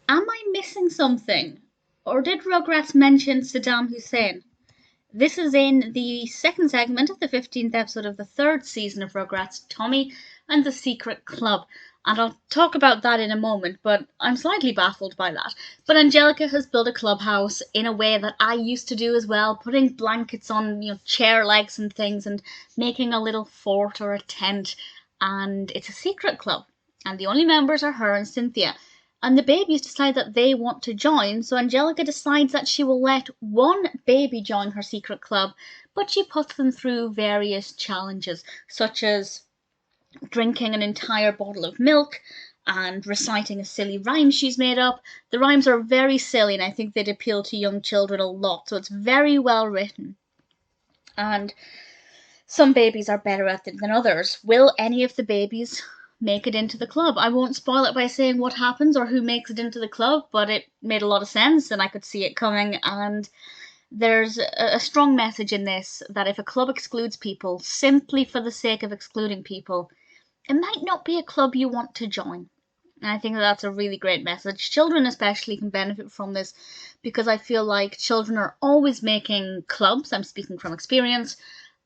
Am I missing something? Or did Rugrats mention Saddam Hussein? This is in the second segment of the 15th episode of the third season of Rugrats, Tommy and the Secret Club. And I'll talk about that in a moment, but I'm slightly baffled by that. But Angelica has built a clubhouse in a way that I used to do as well, putting blankets on, chair legs and things, and making a little fort or a tent. And it's a secret club, and the only members are her and Cynthia. And the babies decide that they want to join, so Angelica decides that she will let one baby join her secret club, but she puts them through various challenges, such as drinking an entire bottle of milk and reciting a silly rhyme she's made up. The rhymes are very silly, and I think they'd appeal to young children a lot, so it's very well written. And some babies are better at it than others. Will any of the babies make it into the club? I won't spoil it by saying what happens or who makes it into the club, but it made a lot of sense and I could see it coming. And there's a strong message in this that if a club excludes people simply for the sake of excluding people, it might not be a club you want to join. And I think that's a really great message. Children especially can benefit from this because I feel like children are always making clubs. I'm speaking from experience.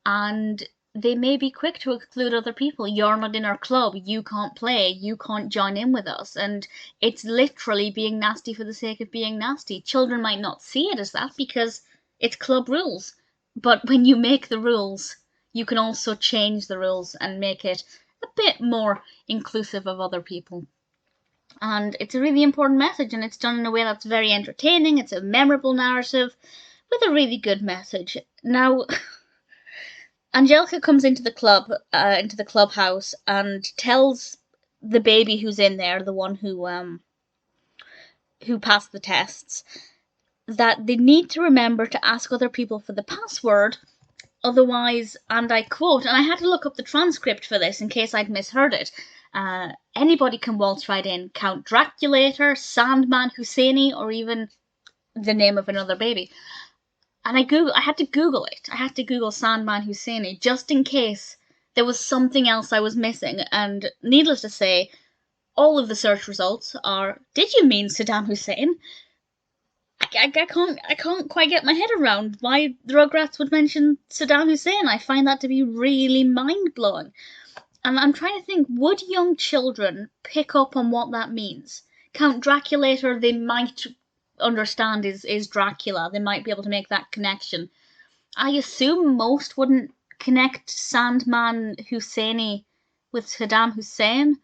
And they may be quick to exclude other people. You're not in our club, you can't play, you can't join in with us. And it's literally being nasty for the sake of being nasty. Children might not see it as that because it's club rules. But when you make the rules, you can also change the rules and make it a bit more inclusive of other people. And it's a really important message, and it's done in a way that's very entertaining. It's a memorable narrative with a really good message. Now, Angelica comes into the clubhouse, and tells the baby who's in there, the one who passed the tests, that they need to remember to ask other people for the password, otherwise, and I quote, and I had to look up the transcript for this in case I'd misheard it, anybody can waltz right in, Count Draculator, Sandman Husseini, or even the name of another baby. And I had to Google it. I had to Google Sandman Husseini just in case there was something else I was missing. And needless to say, all of the search results are, did you mean Saddam Hussein? I can't quite get my head around why the Rugrats would mention Saddam Hussein. I find that to be really mind-blowing. And I'm trying to think, would young children pick up on what that means? Count Draculator, they might understand is Dracula. They might be able to make that connection. I assume most wouldn't connect Sandman Husseini with Saddam Hussein,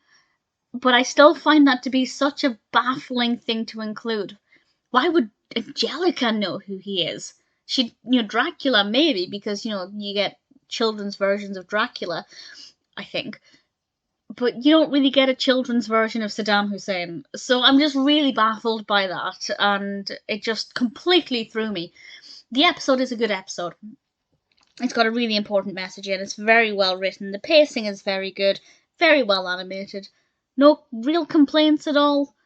but I still find that to be such a baffling thing to include. Why would Angelica know who he is? She, Dracula maybe, because, you get children's versions of Dracula, I think. But you don't really get a children's version of Saddam Hussein. So I'm just really baffled by that, and it just completely threw me. The episode is a good episode. It's got a really important message in. It's very well written. The pacing is very good. Very well animated. No real complaints at all.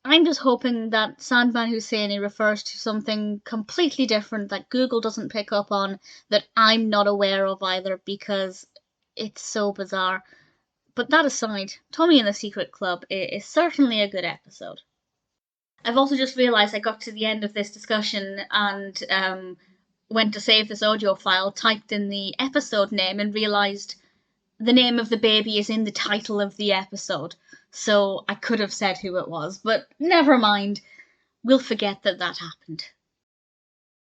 I'm just hoping that Sandman Husseini refers to something completely different that Google doesn't pick up on, that I'm not aware of either, because it's so bizarre. But that aside, Tommy and the Secret Club is certainly a good episode. I've also just realised I got to the end of this discussion and went to save this audio file, typed in the episode name, and realised the name of the baby is in the title of the episode. So I could have said who it was, but never mind. We'll forget that happened.